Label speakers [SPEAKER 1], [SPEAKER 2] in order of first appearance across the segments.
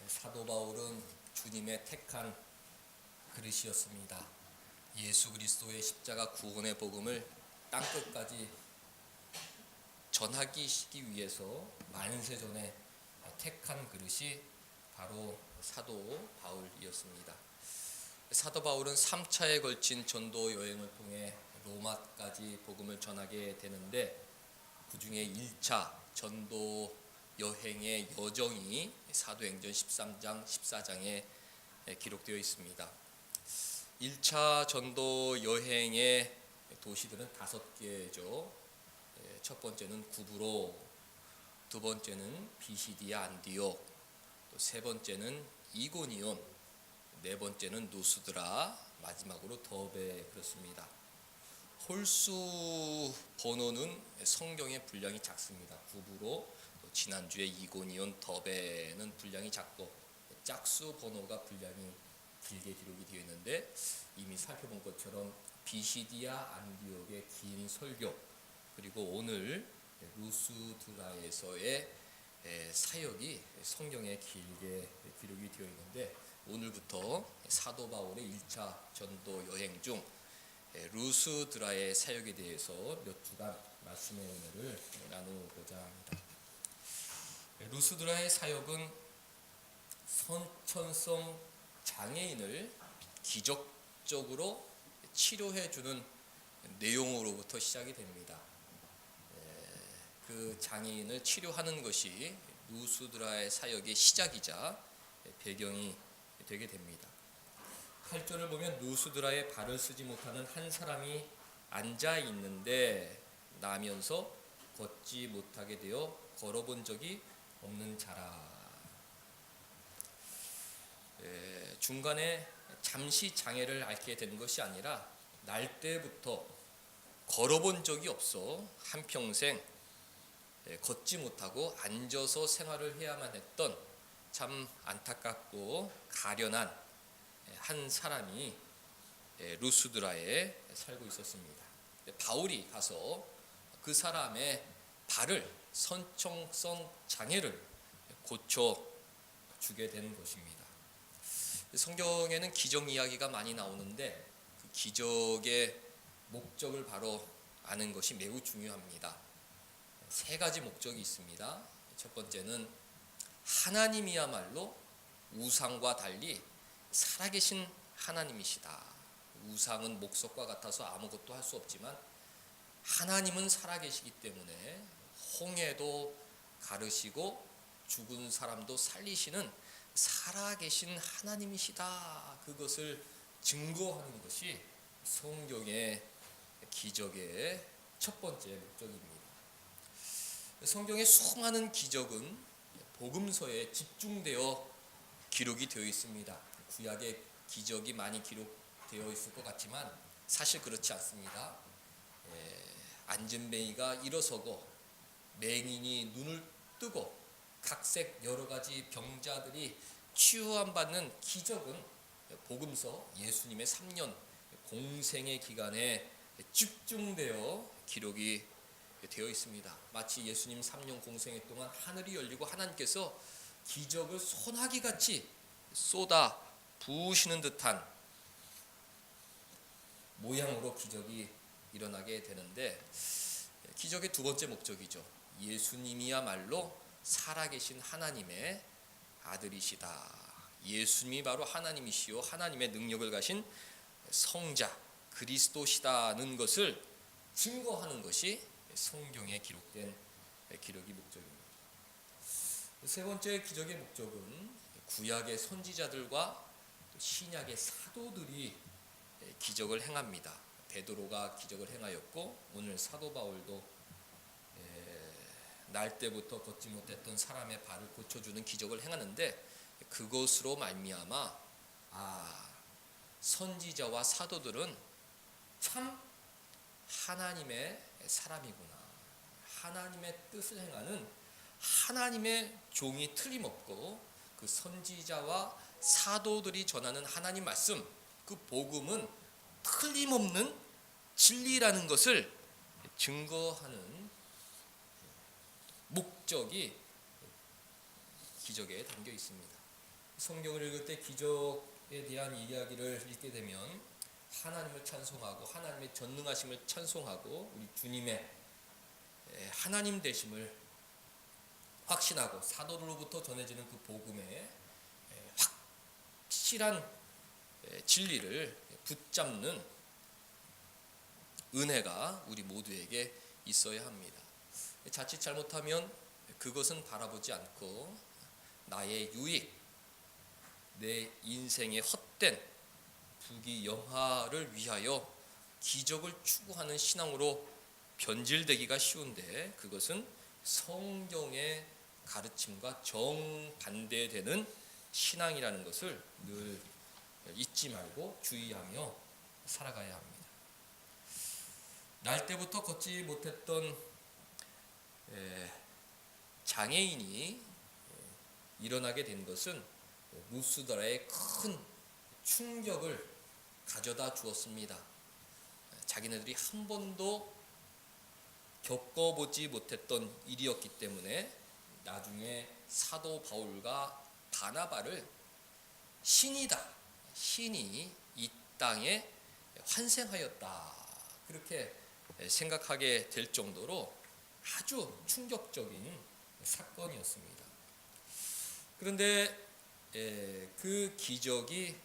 [SPEAKER 1] 사도 바울은 주님의 택한 그릇이었습니다. 예수 그리스도의 십자가 구원의 복음을 땅끝까지 전하기 위해서 만세전에 택한 그릇이 바로 사도 바울이었습니다. 사도 바울은 3차에 걸친 전도 여행을 통해 로마까지 복음을 전하게 되는데, 그 중에 1차 전도 여행의 여정이 사도행전 13장 14장에 기록되어 있습니다. 1차 전도 여행의 도시들은 5개죠. 첫 번째는 구브로, 두 번째는 비시디아 안디옥, 또 세 번째는 이고니온, 네 번째는 누스드라, 마지막으로 더베. 그렇습니다. 홀수 번호는 성경의 분량이 작습니다. 구브로, 또 지난주에 이고니온, 더베는 분량이 작고 짝수 번호가 분량이 길게 기록이 되어 있는데, 이미 살펴본 것처럼 비시디아 안디옥의 긴 설교, 그리고 오늘 루스드라에서의 사역이 성경에 길게 기록이 되어 있는데, 오늘부터 사도 바울의 1차 전도 여행 중 루스드라의 사역에 대해서 몇 주간 말씀의 은혜를 나누고자 합니다. 루스드라의 사역은 선천성 장애인을 기적적으로 치료해주는 내용으로부터 시작이 됩니다. 그 장애인을 치료하는 것이 루스드라의 사역의 시작이자 배경이 되게 됩니다. 8절을 보면 루스드라에 발을 쓰지 못하는 한 사람이 앉아 있는데 나면서 걷지 못하게 되어 걸어본 적이 없는 자라. 중간에 잠시 장애를 앓게 된 것이 아니라 날 때부터 걸어본 적이 없어 한평생 걷지 못하고 앉아서 생활을 해야만 했던 참 안타깝고 가련한 한 사람이 루스드라에 살고 있었습니다. 바울이 가서 그 사람의 발을, 선천성 장애를 고쳐주게 된 것입니다. 성경에는 기적 이야기가 많이 나오는데, 그 기적의 목적을 바로 아는 것이 매우 중요합니다. 3가지 목적이 있습니다. 첫 번째는 하나님이야말로 우상과 달리 살아계신 하나님이시다. 우상은 목석과 같아서 아무것도 할 수 없지만 하나님은 살아계시기 때문에 홍해도 가르시고 죽은 사람도 살리시는 살아계신 하나님이시다. 그것을 증거하는 것이 성경의 기적의 첫 번째 목적입니다. 성경의 수많은 기적은 복음서에 집중되어 기록이 되어 있습니다. 구약의 기적이 많이 기록되어 있을 것 같지만 사실 그렇지 않습니다. 앉은 뱅이가 일어서고 맹인이 눈을 뜨고 각색 여러 가지 병자들이 치유함 받는 기적은 복음서 예수님의 3년 공생의 기간에 집중되어 기록이 되어 있습니다. 마치 예수님 3년 공생의 동안 하늘이 열리고 하나님께서 기적을 소나기같이 쏟아 부으시는 듯한 모양으로 기적이 일어나게 되는데, 기적의 두 번째 목적이죠. 예수님이야말로 살아계신 하나님의 아들이시다. 예수님이 바로 하나님이시요 하나님의 능력을 가신 성자 그리스도시다는 것을 증거하는 것이 성경에 기록된 기록이 목적입니다. 세 번째 기적의 목적은 구약의 선지자들과 신약의 사도들이 기적을 행합니다. 베드로가 기적을 행하였고, 오늘 사도 바울도 날 때부터 걷지 못했던 사람의 발을 고쳐주는 기적을 행하는데, 그것으로 말미암아 선지자와 사도들은 참 하나님의 사람이구나, 하나님의 뜻을 행하는 하나님의 종이 틀림없고, 그 선지자와 사도들이 전하는 하나님 말씀, 그 복음은 틀림없는 진리라는 것을 증거하는 목적이 기적에 담겨 있습니다. 성경을 읽을 때 기적에 대한 이야기를 읽게 되면 하나님을 찬송하고 하나님의 전능하심을 찬송하고 우리 주님의 하나님 되심을 확신하고 사도로부터 전해지는 그 복음의 확실한 진리를 붙잡는 은혜가 우리 모두에게 있어야 합니다. 자칫 잘못하면 그것은 바라보지 않고 나의 유익, 내 인생의 헛된 부귀영화를 위하여 기적을 추구하는 신앙으로 변질되기가 쉬운데, 그것은 성경의 가르침과 정반대되는 신앙이라는 것을 늘 잊지 말고 주의하며 살아가야 합니다. 날 때부터 걷지 못했던 장애인이 일어나게 된 것은 루스드라의 큰 충격을 가져다 주었습니다. 자기네들이 한 번도 겪어보지 못했던 일이었기 때문에 나중에 사도 바울과 바나바를 신이다, 신이 이 땅에 환생하였다, 그렇게 생각하게 될 정도로 아주 충격적인 사건이었습니다. 그런데 그 기적이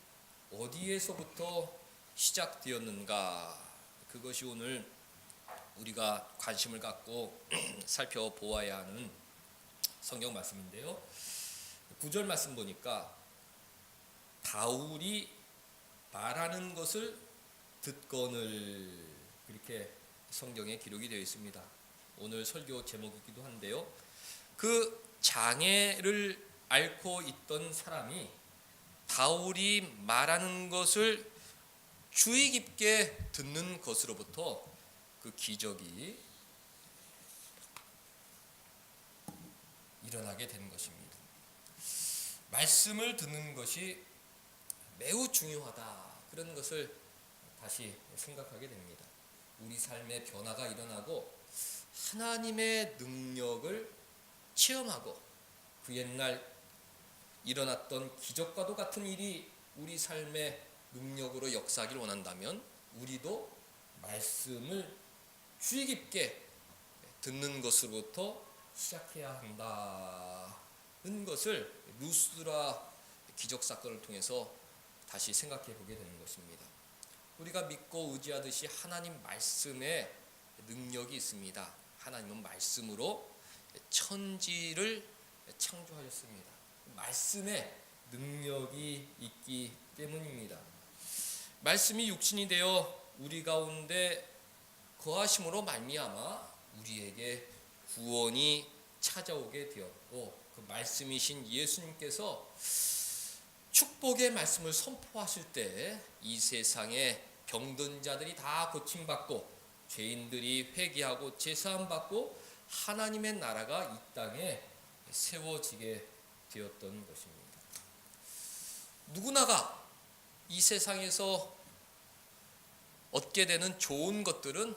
[SPEAKER 1] 어디에서부터 시작되었는가, 그것이 오늘 우리가 관심을 갖고 살펴보아야 하는 성경 말씀인데요. 9절 말씀 보니까 바울이 말하는 것을 듣거늘, 그렇게 성경에 기록이 되어 있습니다. 오늘 설교 제목이기도 한데요. 그 장애를 앓고 있던 사람이 바울이 말하는 것을 주의 깊게 듣는 것으로부터 그 기적이 일어나게 된 것입니다. 말씀을 듣는 것이 매우 중요하다, 그런 것을 다시 생각하게 됩니다. 우리 삶의 변화가 일어나고 하나님의 능력을 체험하고 그 옛날 일어났던 기적과도 같은 일이 우리 삶의 능력으로 역사하기를 원한다면 우리도 말씀을 주의 깊게 듣는 것으로부터 시작해야 한다는 것을 루스드라 기적 사건을 통해서 다시 생각해 보게 되는 것입니다. 우리가 믿고 의지하듯이 하나님 말씀에 능력이 있습니다. 하나님은 말씀으로 천지를 창조하셨습니다. 말씀에 능력이 있기 때문입니다. 말씀이 육신이 되어 우리 가운데 거하심으로 말미암아 우리에게 구원이 찾아오게 되었고, 그 말씀이신 예수님께서 축복의 말씀을 선포하실 때 이 세상에 병든 자들이 다 고침받고 죄인들이 회개하고 제사함받고 하나님의 나라가 이 땅에 세워지게 되었던 것입니다. 누구나가 이 세상에서 얻게 되는 좋은 것들은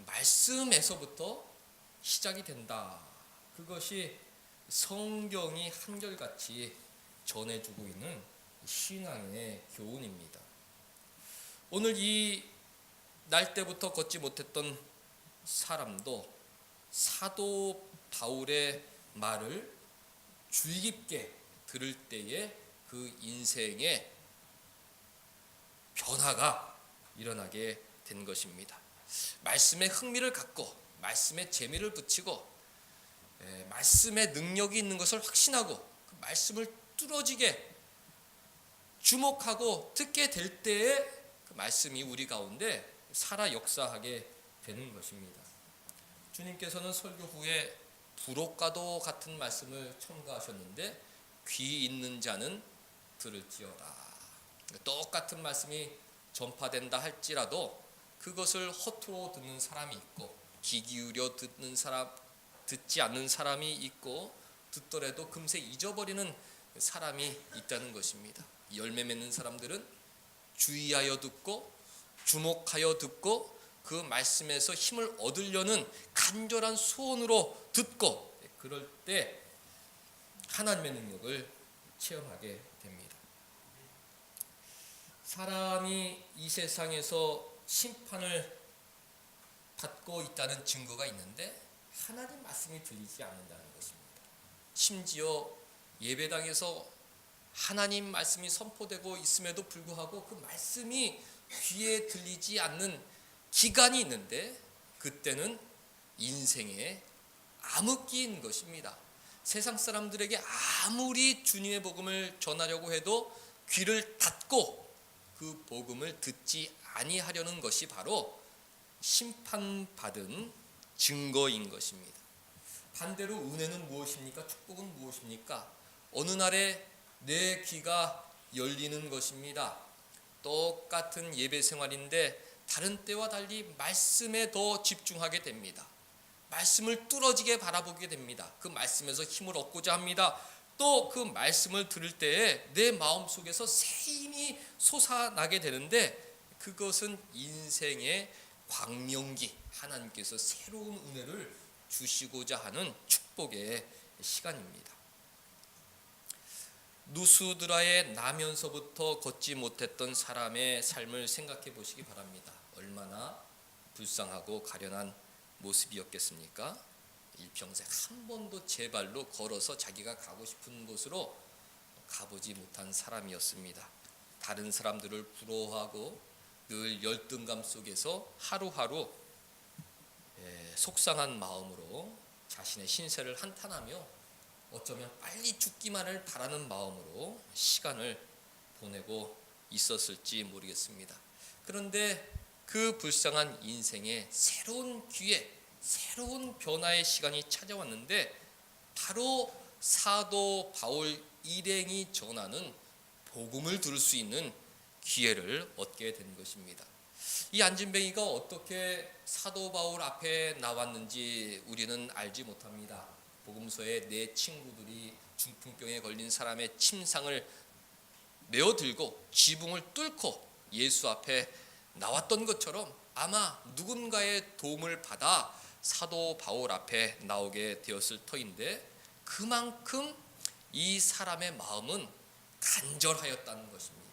[SPEAKER 1] 말씀에서부터 시작이 된다. 그것이 성경이 한결같이 전해주고 있는 신앙의 교훈입니다. 오늘 이 날 때부터 걷지 못했던 사람도 사도 바울의 말을 주의 깊게 들을 때에 그 인생의 변화가 일어나게 된 것입니다. 말씀에 흥미를 갖고 말씀에 재미를 붙이고 말씀에 능력이 있는 것을 확신하고 그 말씀을 뚫어지게 주목하고 듣게 될 때에 그 말씀이 우리 가운데 살아 역사하게 되는 것입니다. 주님께서는 설교 후에 부록과도 같은 말씀을 첨가하셨는데 귀 있는 자는 들을지어다. 똑같은 말씀이 전파된다 할지라도 그것을 허투루 듣는 사람이 있고 귀 기울여 듣는 사람, 듣지 않는 사람이 있고 듣더라도 금세 잊어버리는 사람이 있다는 것입니다. 열매 맺는 사람들은 주의하여 듣고 주목하여 듣고 그 말씀에서 힘을 얻으려는 간절한 소원으로 듣고, 그럴 때 하나님의 능력을 체험하게 됩니다. 사람이 이 세상에서 심판을 받고 있다는 증거가 있는데 하나님 말씀이 들리지 않는다는 것입니다. 심지어 예배당에서 하나님 말씀이 선포되고 있음에도 불구하고 그 말씀이 귀에 들리지 않는 기간이 있는데 그때는 인생의 암흑기인 것입니다. 세상 사람들에게 아무리 주님의 복음을 전하려고 해도 귀를 닫고 그 복음을 듣지 아니하려는 것이 바로 심판받은 증거인 것입니다. 반대로 은혜는 무엇입니까? 축복은 무엇입니까? 어느 날에 내 귀가 열리는 것입니다. 똑같은 예배 생활인데 다른 때와 달리 말씀에 더 집중하게 됩니다. 말씀을 뚫어지게 바라보게 됩니다. 그 말씀에서 힘을 얻고자 합니다. 또 그 말씀을 들을 때에 내 마음속에서 새 힘이 솟아나게 되는데 그것은 인생의 광명기, 하나님께서 새로운 은혜를 주시고자 하는 축복의 시간입니다. 누수드라의 나면서부터 걷지 못했던 사람의 삶을 생각해 보시기 바랍니다. 얼마나 불쌍하고 가련한 모습이었겠습니까? 일평생 한 번도 제 발로 걸어서 자기가 가고 싶은 곳으로 가보지 못한 사람이었습니다. 다른 사람들을 부러워하고 늘 열등감 속에서 하루하루 속상한 마음으로 자신의 신세를 한탄하며 어쩌면 빨리 죽기만을 바라는 마음으로 시간을 보내고 있었을지 모르겠습니다. 그런데 그 불쌍한 인생에 새로운 기회, 새로운 변화의 시간이 찾아왔는데 바로 사도 바울 일행이 전하는 복음을 들을 수 있는 기회를 얻게 된 것입니다. 이 안진뱅이가 어떻게 사도 바울 앞에 나왔는지 우리는 알지 못합니다. 복음서에 내 친구들이 중풍병에 걸린 사람의 침상을 메어들고 지붕을 뚫고 예수 앞에 나왔던 것처럼 아마 누군가의 도움을 받아 사도 바울 앞에 나오게 되었을 터인데 그만큼 이 사람의 마음은 간절하였다는 것입니다.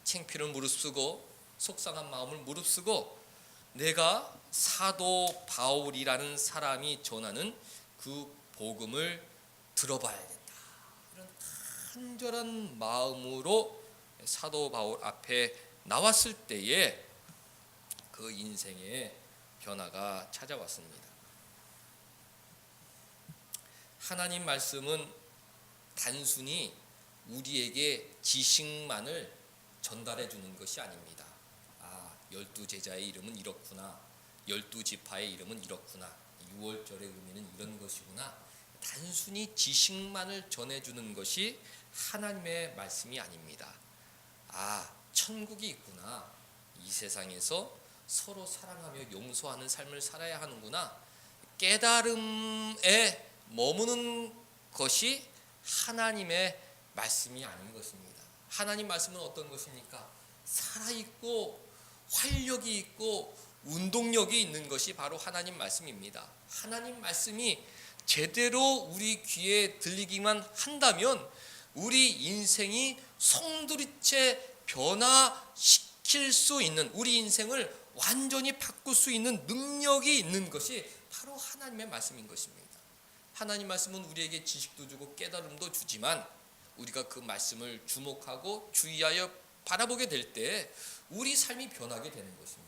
[SPEAKER 1] 창피를 무릅쓰고 속상한 마음을 무릅쓰고 내가 사도 바울이라는 사람이 전하는 그 복음을 들어봐야겠다. 이런 간절한 마음으로 사도 바울 앞에 나왔을 때에 그 인생의 변화가 찾아왔습니다. 하나님 말씀은 단순히 우리에게 지식만을 전달해 주는 것이 아닙니다. 12제자의 이름은 이렇구나. 12지파의 이름은 이렇구나. 6월절의 의미는 이런 것이구나. 단순히 지식만을 전해주는 것이 하나님의 말씀이 아닙니다. 천국이 있구나. 이 세상에서 서로 사랑하며 용서하는 삶을 살아야 하는구나. 깨달음에 머무는 것이 하나님의 말씀이 아닌 것입니다. 하나님 말씀은 어떤 것입니까? 살아있고 활력이 있고 운동력이 있는 것이 바로 하나님 말씀입니다. 하나님 말씀이 제대로 우리 귀에 들리기만 한다면 우리 인생이 송두리째 변화시킬 수 있는, 우리 인생을 완전히 바꿀 수 있는 능력이 있는 것이 바로 하나님의 말씀인 것입니다. 하나님 말씀은 우리에게 지식도 주고 깨달음도 주지만 우리가 그 말씀을 주목하고 주의하여 바라보게 될 때 우리 삶이 변하게 되는 것입니다.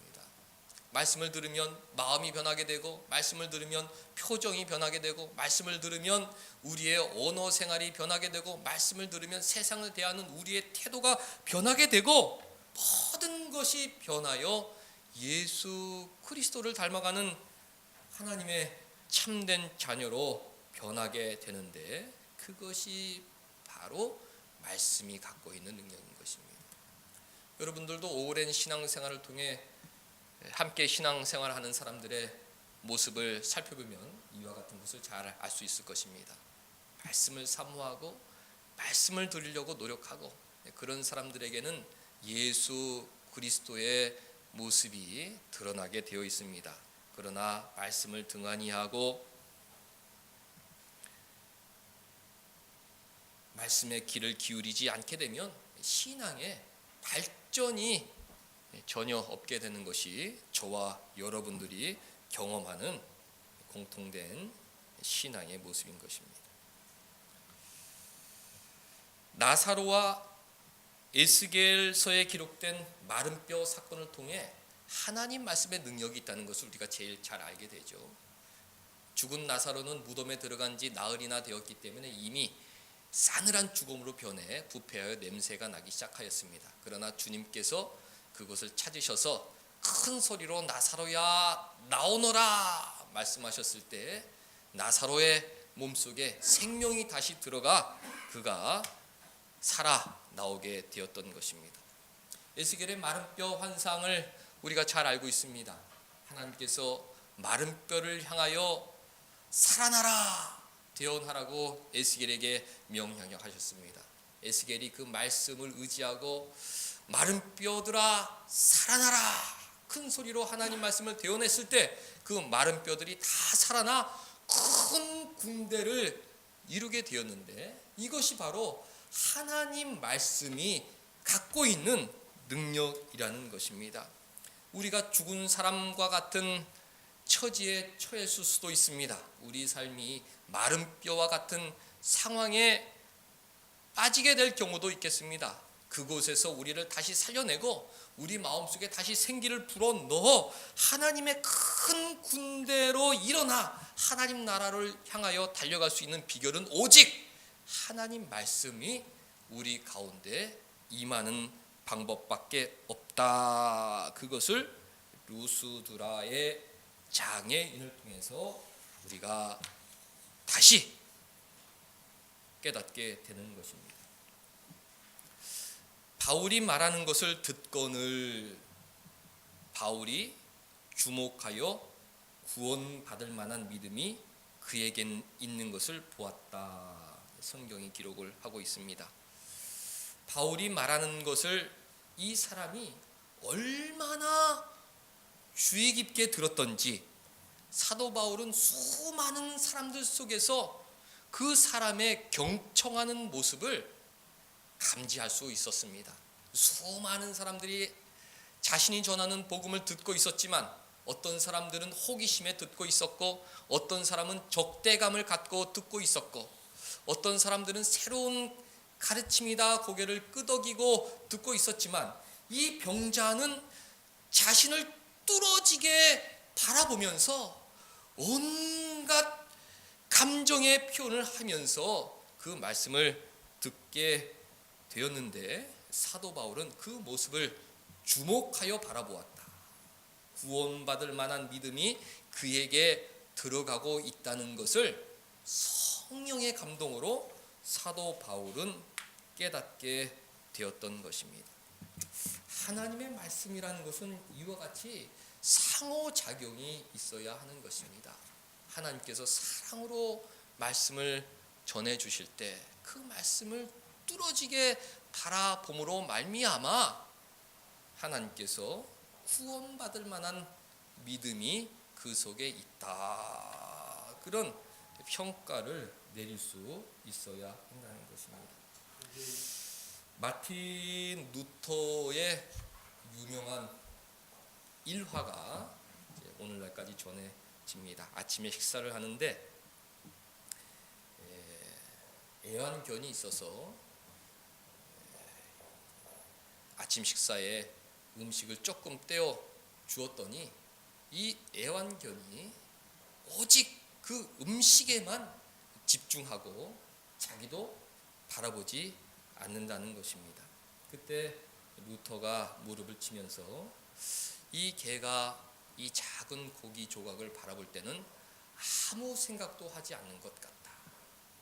[SPEAKER 1] 말씀을 들으면 마음이 변하게 되고, 말씀을 들으면 표정이 변하게 되고, 말씀을 들으면 우리의 언어 생활이 변하게 되고, 말씀을 들으면 세상을 대하는 우리의 태도가 변하게 되고, 모든 것이 변하여 예수 그리스도를 닮아가는 하나님의 참된 자녀로 변하게 되는데, 그것이 바로 말씀이 갖고 있는 능력인 것입니다. 여러분들도 오랜 신앙생활을 통해 함께 신앙생활하는 사람들의 모습을 살펴보면 이와 같은 것을 잘 알 수 있을 것입니다. 말씀을 사모하고 말씀을 들으려고 노력하고, 그런 사람들에게는 예수 그리스도의 모습이 드러나게 되어 있습니다. 그러나 말씀을 등한히 하고 말씀에 귀를 기울이지 않게 되면 신앙의 발전이 전혀 없게 되는 것이 저와 여러분들이 경험하는 공통된 신앙의 모습인 것입니다. 나사로와 에스겔서에 기록된 마른 뼈 사건을 통해 하나님 말씀의 능력이 있다는 것을 우리가 제일 잘 알게 되죠. 죽은 나사로는 무덤에 들어간 지 나흘이나 되었기 때문에 이미 싸늘한 죽음으로 변해 부패하여 냄새가 나기 시작하였습니다. 그러나 주님께서 그것을 찾으셔서 큰 소리로 나사로야 나오너라 말씀하셨을 때 나사로의 몸속에 생명이 다시 들어가 그가 살아 나오게 되었던 것입니다. 에스겔의 마른 뼈 환상을 우리가 잘 알고 있습니다. 하나님께서 마른 뼈를 향하여 살아나라 대언하라고 에스겔에게 명령하셨습니다. 에스겔이 그 말씀을 의지하고 마른 뼈들아 살아나라 큰 소리로 하나님 말씀을 대언했을 때 그 마른 뼈들이 다 살아나 큰 군대를 이루게 되었는데 이것이 바로 하나님 말씀이 갖고 있는 능력이라는 것입니다. 우리가 죽은 사람과 같은 처지에 처했을 수도 있습니다. 우리 삶이 마른 뼈와 같은 상황에 빠지게 될 경우도 있겠습니다. 그곳에서 우리를 다시 살려내고 우리 마음속에 다시 생기를 불어넣어 하나님의 큰 군대로 일어나 하나님 나라를 향하여 달려갈 수 있는 비결은 오직 하나님 말씀이 우리 가운데 임하는 방법밖에 없다. 그것을 루스드라의 장애인을 통해서 우리가 다시 깨닫게 되는 것입니다. 바울이 말하는 것을 듣거늘 바울이 주목하여 구원받을 만한 믿음이 그에겐 있는 것을 보았다. 성경이 기록을 하고 있습니다. 바울이 말하는 것을 이 사람이 얼마나 주의 깊게 들었던지 사도 바울은 수많은 사람들 속에서 그 사람의 경청하는 모습을 감지할 수 있었습니다. 수많은 사람들이 자신이 전하는 복음을 듣고 있었지만 어떤 사람들은 호기심에 듣고 있었고 어떤 사람은 적대감을 갖고 듣고 있었고 어떤 사람들은 새로운 가르침이다 고개를 끄덕이고 듣고 있었지만 이 병자는 자신을 뚫어지게 바라보면서 온갖 감정의 표현을 하면서 그 말씀을 듣게 되었는데 사도 바울은 그 모습을 주목하여 바라보았다. 구원받을 만한 믿음이 그에게 들어가고 있다는 것을 성령의 감동으로 사도 바울은 깨닫게 되었던 것입니다. 하나님의 말씀이라는 것은 이와 같이 상호작용이 있어야 하는 것입니다. 하나님께서 사랑으로 말씀을 전해주실 때 그 말씀을 뚫어지게 바라봄으로 말미암아 하나님께서 구원받을 만한 믿음이 그 속에 있다. 그런 평가를 내릴 수 있어야 한다는 것입니다. 마틴 루터의 유명한 일화가 오늘날까지 전해집니다. 아침에 식사를 하는데 애완견이 있어서 아침 식사에 음식을 조금 떼어 주었더니 이 애완견이 오직 그 음식에만 집중하고 자기도 바라보지 않는다는 것입니다. 그때 루터가 무릎을 치면서 이 개가 이 작은 고기 조각을 바라볼 때는 아무 생각도 하지 않는 것 같다.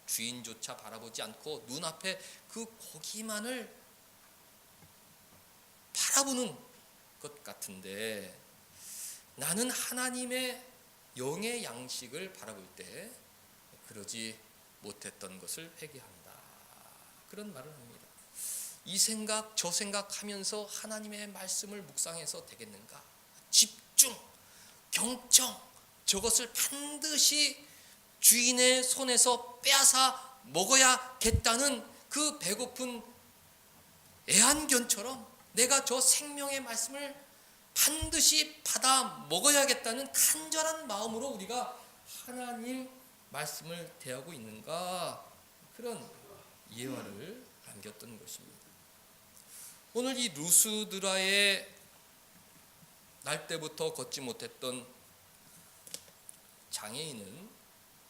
[SPEAKER 1] 주인조차 바라보지 않고 눈앞에 그 고기만을 바라보는 것 같은데 나는 하나님의 영의 양식을 바라볼 때 그러지 못했던 것을 회개한다. 그런 말을 합니다. 이 생각 저 생각하면서 하나님의 말씀을 묵상해서 되겠는가? 집중, 경청, 저것을 반드시 주인의 손에서 빼앗아 먹어야겠다는 그 그 배고픈 애완견처럼 내가 저 생명의 말씀을 반드시 받아 먹어야겠다는 간절한 마음으로 우리가 하나님 말씀을 대하고 있는가, 그런 예화를 남겼던 것입니다. 오늘 이 루스드라의 날 때부터 걷지 못했던 장애인은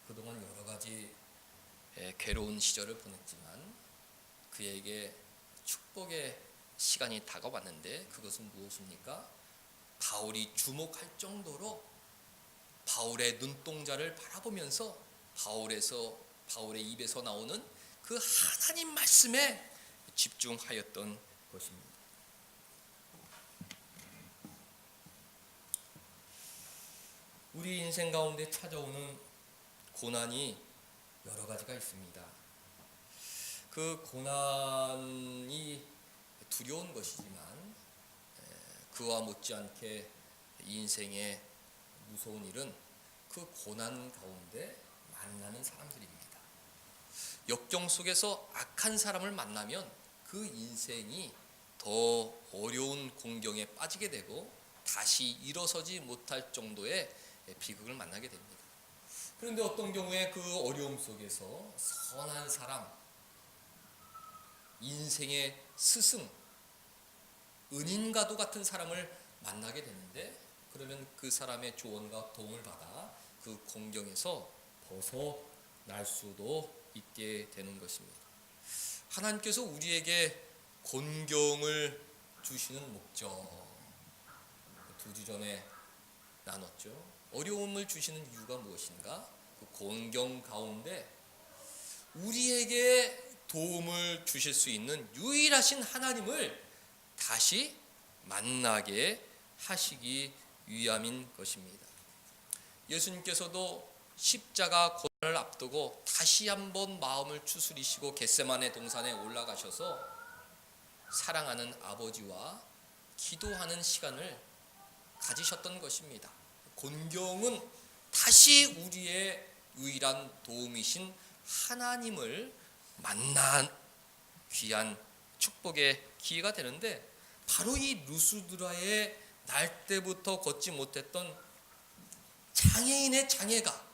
[SPEAKER 1] 그동안 여러 가지 괴로운 시절을 보냈지만 그에게 축복의 시간이 다가왔는데, 그것은 무엇입니까? 바울이 주목할 정도로 바울의 눈동자를 바라보면서 바울의 입에서 나오는 그 하나님 말씀에 집중하였던 것입니다. 우리 인생 가운데 찾아오는 고난이 여러 가지가 있습니다. 그 고난이 두려운 것이지만 그와 못지않게 인생의 무서운 일은 그 고난 가운데 만나는 사람들입니다. 역경 속에서 악한 사람을 만나면 그 인생이 더 어려운 공경에 빠지게 되고 다시 일어서지 못할 정도의 비극을 만나게 됩니다. 그런데 어떤 경우에 그 어려움 속에서 선한 사람, 인생의 스승, 은인과도 같은 사람을 만나게 되는데, 그러면 그 사람의 조언과 도움을 받아 그 공경에서 벗어날 수도 있게 되는 것입니다. 하나님께서 우리에게 곤경을 주시는 목적, 2주 전에 나눴죠. 어려움을 주시는 이유가 무엇인가? 그 곤경 가운데 우리에게 도움을 주실 수 있는 유일하신 하나님을 다시 만나게 하시기 위함인 것입니다. 예수님께서도 십자가 고난을 앞두고 다시 한번 마음을 추스리시고 겟세마네 동산에 올라가셔서 사랑하는 아버지와 기도하는 시간을 가지셨던 것입니다. 곤경은 다시 우리의 유일한 도움이신 하나님을 만난 귀한 축복의 기회가 되는데, 바로 이 루스드라의 날 때부터 걷지 못했던 장애인의 장애가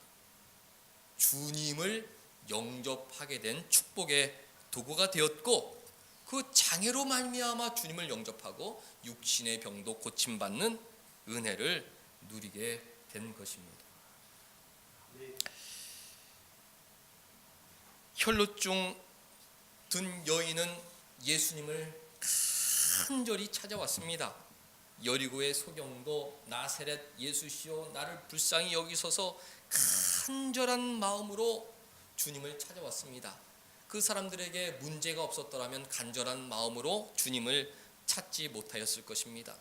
[SPEAKER 1] 주님을 영접하게 된 축복의 도구가 되었고, 그 장애로 말미암아 주님을 영접하고 육신의 병도 고침받는 은혜를 누리게 된 것입니다. 혈루증 든 여인은 예수님을 간절히 찾아왔습니다. 여리고의 소경도 나사렛 예수시여 나를 불쌍히 여기소서 간절한 마음으로 주님을 찾아왔습니다. 그 사람들에게 문제가 없었더라면 간절한 마음으로 주님을 찾지 못하였을 것입니다.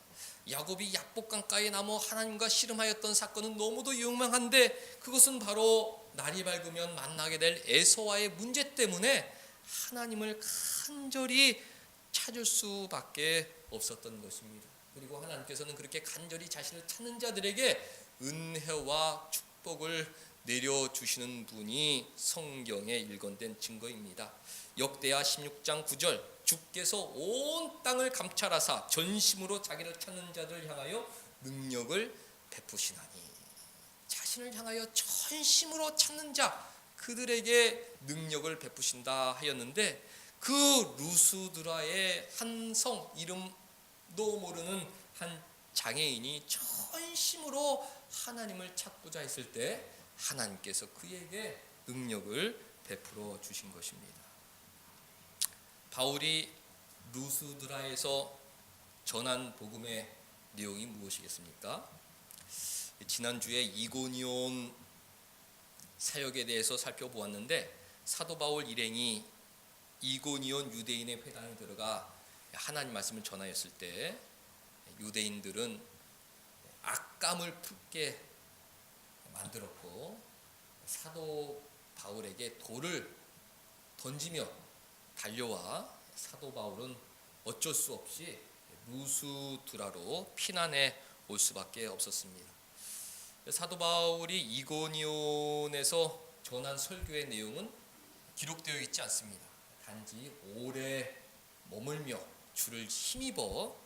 [SPEAKER 1] 야곱이 약복강가에 나무 하나님과 씨름하였던 사건은 너무도 유명한데, 그것은 바로 날이 밝으면 만나게 될 에서와의 문제 때문에 하나님을 간절히 찾을 수밖에 없었던 것입니다. 그리고 하나님께서는 그렇게 간절히 자신을 찾는 자들에게 은혜와 축복을 내려주시는 분이 성경에 일관된 증거입니다. 역대하 16장 9절, 주께서 온 땅을 감찰하사 전심으로 자기를 찾는 자들을 향하여 능력을 베푸시나니, 자신을 향하여 전심으로 찾는 자, 그들에게 능력을 베푸신다 하였는데, 그 루스드라의 한 성, 이름도 모르는 한 장애인이 전심으로 하나님을 찾고자 했을 때 하나님께서 그에게 능력을 베풀어 주신 것입니다. 바울이 루스드라에서 전한 복음의 내용이 무엇이겠습니까? 지난주에 이고니온 사역에 대해서 살펴보았는데, 사도 바울 일행이 이고니온 유대인의 회당에 들어가 하나님 말씀을 전하였을 때 유대인들은 악감을 품게 만들었고, 사도 바울에게 돌을 던지며 달려와 사도 바울은 어쩔 수 없이 루스드라로 피난해 올 수밖에 없었습니다. 사도 바울이 이고니온에서 전한 설교의 내용은 기록되어 있지 않습니다. 단지 오래 머물며 주를 힘입어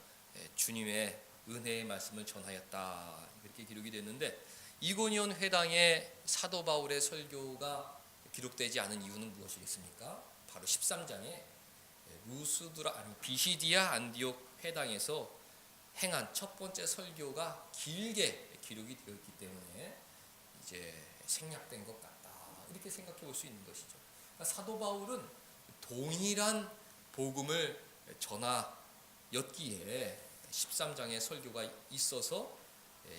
[SPEAKER 1] 주님의 은혜의 말씀을 전하였다. 이렇게 기록이 됐는데, 이고니온 회당에 사도 바울의 설교가 기록되지 않은 이유는 무엇이겠습니까? 바로 13장에 비시디아 안디옥 회당에서 행한 첫 번째 설교가 길게 기록이 되었기 때문에 이제 생략된 것 같다, 이렇게 생각해 볼 수 있는 것이죠. 그러니까 사도 바울은 동일한 복음을 전하였기에 13장의 설교가 있어서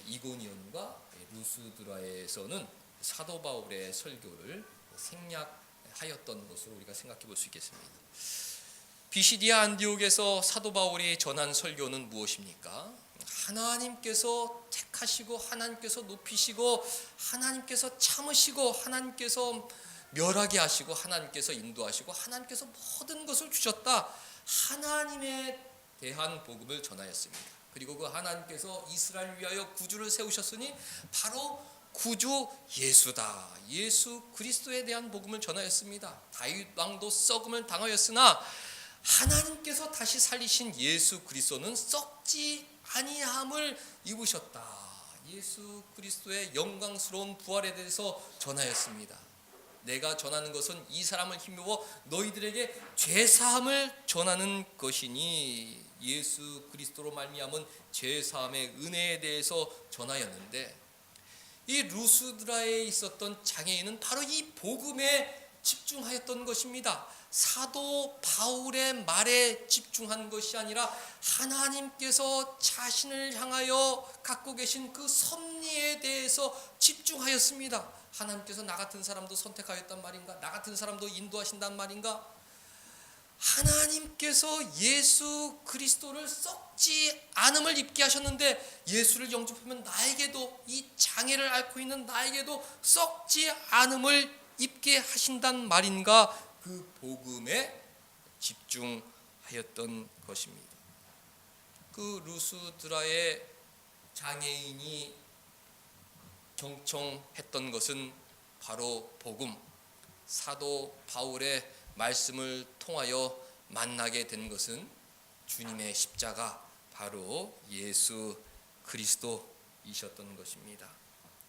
[SPEAKER 1] 이고니온과 루스드라에서는 사도 바울의 설교를 생략하였던 것으로 우리가 생각해 볼 수 있겠습니다. 비시디아 안디옥에서 사도 바울이 전한 설교는 무엇입니까? 하나님께서 택하시고 하나님께서 높이시고 하나님께서 참으시고 하나님께서 멸하게 하시고 하나님께서 인도하시고 하나님께서 모든 것을 주셨다, 하나님에 대한 복음을 전하였습니다. 그리고 그 하나님께서 이스라엘을 위하여 구주를 세우셨으니 바로 구주 예수다, 예수 그리스도에 대한 복음을 전하였습니다. 다윗 왕도 썩음을 당하였으나 하나님께서 다시 살리신 예수 그리스도는 썩지 아니함을 입으셨다, 예수 그리스도의 영광스러운 부활에 대해서 전하였습니다. 내가 전하는 것은 이 사람을 힘입어 너희들에게 죄사함을 전하는 것이니, 예수 그리스도로 말미암은 죄사함의 은혜에 대해서 전하였는데, 이 루스드라에 있었던 장애인은 바로 이 복음에 집중하였던 것입니다. 사도 바울의 말에 집중한 것이 아니라 하나님께서 자신을 향하여 갖고 계신 그 섭리에 대해서 집중하였습니다. 하나님께서 나 같은 사람도 선택하였단 말인가? 나 같은 사람도 인도하신단 말인가? 하나님께서 예수 그리스도를 썩지 않음을 입게 하셨는데, 예수를 영접하면 나에게도, 이 장애를 앓고 있는 나에게도 썩지 않음을 입게 하신단 말인가? 그 복음에 집중하였던 것입니다. 그 루스드라의 장애인이 경청했던 것은 바로 복음, 사도 바울의 말씀을 통하여 만나게 된 것은 주님의 십자가, 바로 예수 그리스도이셨던 것입니다.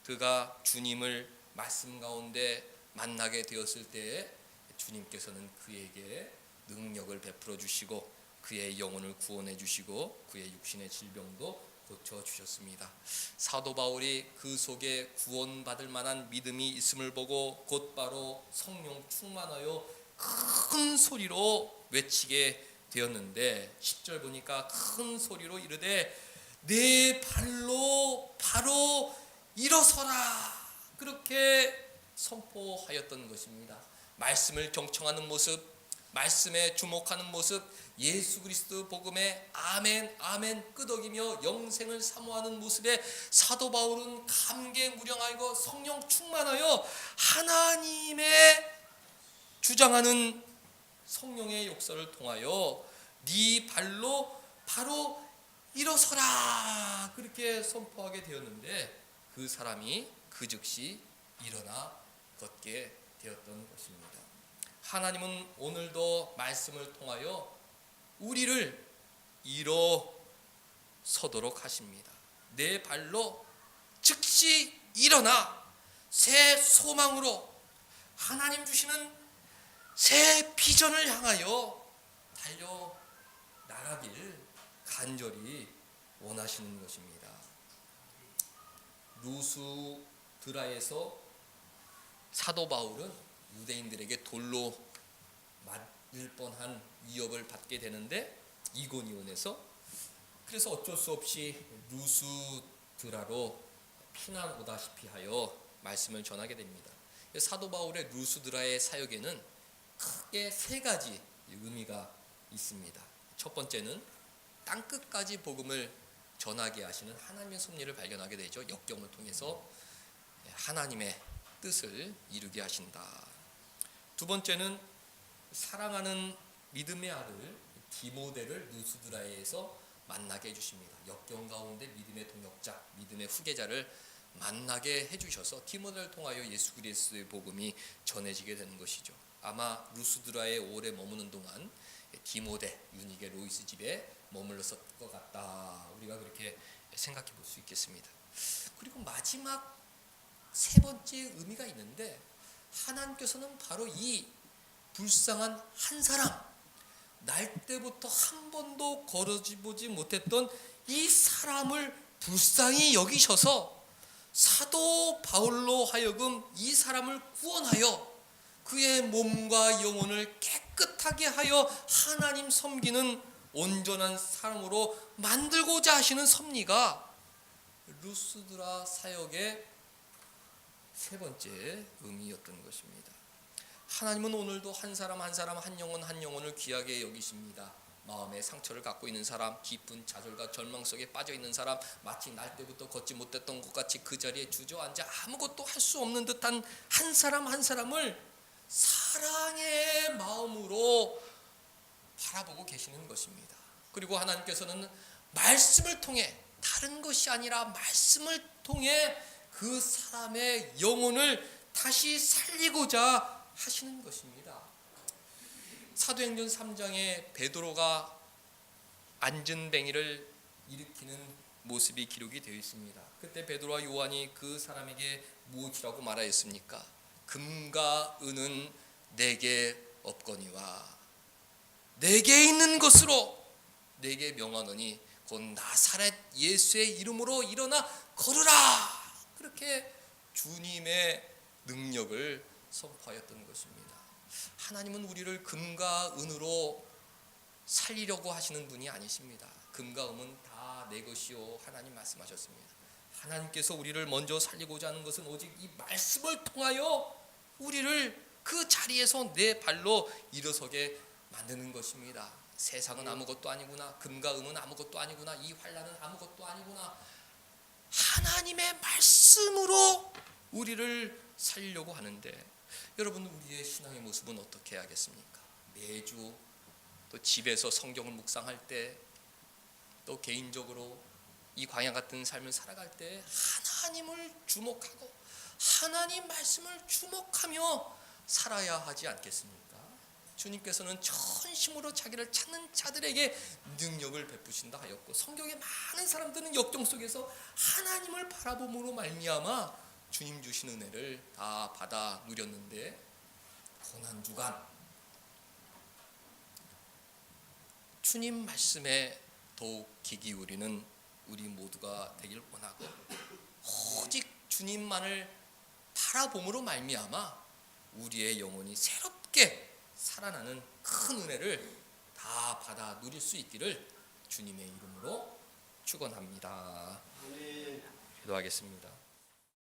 [SPEAKER 1] 그가 주님을 말씀 가운데 만나게 되었을 때에 주님께서는 그에게 능력을 베풀어 주시고 그의 영혼을 구원해 주시고 그의 육신의 질병도 고쳐 주셨습니다. 사도 바울이 그 속에 구원받을 만한 믿음이 있음을 보고 곧바로 성령 충만하여 큰 소리로 외치게 되었는데, 10절 보니까 큰 소리로 이르되 내 발로 바로 일어서라, 그렇게 선포하였던 것입니다. 말씀을 경청하는 모습, 말씀에 주목하는 모습, 예수 그리스도 복음에 아멘 아멘 끄덕이며 영생을 사모하는 모습에 사도 바울은 감개무량하고 성령 충만하여 하나님의 주장하는 성령의 역사를 통하여 네 발로 바로 일어서라, 그렇게 선포하게 되었는데, 그 사람이 그 즉시 일어나 걷게 되었던 것입니다. 하나님은 오늘도 말씀을 통하여 우리를 일어서도록 하십니다. 내 발로 즉시 일어나 새 소망으로 하나님 주시는 새 비전을 향하여 달려 나가길 간절히 원하시는 것입니다. 루스드라에서 사도 바울은 유대인들에게 돌로 맞을 뻔한 위협을 받게 되는데, 이고니온에서 그래서 어쩔 수 없이 루스드라로 피난 오다시피 하여 말씀을 전하게 됩니다. 사도 바울의 루스드라의 사역에는 크게 세 가지 의미가 있습니다. 첫 번째는 땅끝까지 복음을 전하게 하시는 하나님의 섭리를 발견하게 되죠. 역경을 통해서 하나님의 뜻을 이루게 하신다. 두 번째는 사랑하는 믿음의 아들 디모데를 루스드라에서 만나게 해주십니다. 역경 가운데 믿음의 동역자, 믿음의 후계자를 만나게 해주셔서 디모데를 통하여 예수 그리스도의 복음이 전해지게 되는 것이죠. 아마 루스드라에 오래 머무는 동안 디모데, 유니게, 로이스 집에 머물렀을 것 같다. 우리가 그렇게 생각해 볼 수 있겠습니다. 그리고 마지막 세 번째 의미가 있는데, 하나님께서는 바로 이 불쌍한 한 사람, 날 때부터 한 번도 걸어보지 못했던 이 사람을 불쌍히 여기셔서 사도 바울로 하여금 이 사람을 구원하여 그의 몸과 영혼을 깨끗하게 하여 하나님 섬기는 온전한 사람으로 만들고자 하시는 섭리가 루스드라 사역의 세 번째 의미였던 것입니다. 하나님은 오늘도 한 사람 한 사람, 한 영혼 한 영혼을 귀하게 여기십니다. 마음의 상처를 갖고 있는 사람, 깊은 좌절과 절망 속에 빠져 있는 사람, 마치 날 때부터 걷지 못했던 것 같이 그 자리에 주저앉아 아무것도 할 수 없는 듯한 한 사람 한 사람을 사랑의 마음으로 바라보고 계시는 것입니다. 그리고 하나님께서는 말씀을 통해, 다른 것이 아니라 말씀을 통해 그 사람의 영혼을 다시 살리고자 하시는 것입니다. 사도행전 3장에 베드로가 안전뱅이를 일으키는 모습이 기록이 되어 있습니다. 그때 베드로와 요한이 그 사람에게 무엇이라고 말하였습니까? 금과 은은 내게 없거니와 내게 있는 것으로 내게 명하노니 곧 나사렛 예수의 이름으로 일어나 걸으라. 그렇게 주님의 능력을 선포하였던 것입니다. 하나님은 우리를 금과 은으로 살리려고 하시는 분이 아니십니다. 금과 은은 다 내 것이요 하나님 말씀하셨습니다. 하나님께서 우리를 먼저 살리고자 하는 것은 오직 이 말씀을 통하여 우리를 그 자리에서 내 발로 일어서게 만드는 것입니다. 세상은 아무것도 아니구나, 금과 은은 아무것도 아니구나, 이 환난은 아무것도 아니구나, 하나님의 말씀으로 우리를 살리려고 하는데, 여러분 우리의 신앙의 모습은 어떻게 해야겠습니까? 매주 또 집에서 성경을 묵상할 때, 또 개인적으로 이 광야 같은 삶을 살아갈 때 하나님을 주목하고 하나님 말씀을 주목하며 살아야 하지 않겠습니까? 주님께서는 전심으로 자기를 찾는 자들에게 능력을 베푸신다 하였고, 성경의 많은 사람들은 역경 속에서 하나님을 바라봄으로 말미암아 주님 주신 은혜를 다 받아 누렸는데, 고난주간 주님 말씀에 더욱 귀 기울이는 우리 모두가 되길 원하고, 오직 주님만을 바라봄으로 말미암아 우리의 영혼이 새롭게 살아나는 큰 은혜를 다 받아 누릴 수 있기를 주님의 이름으로 축원합니다. 기도하겠습니다.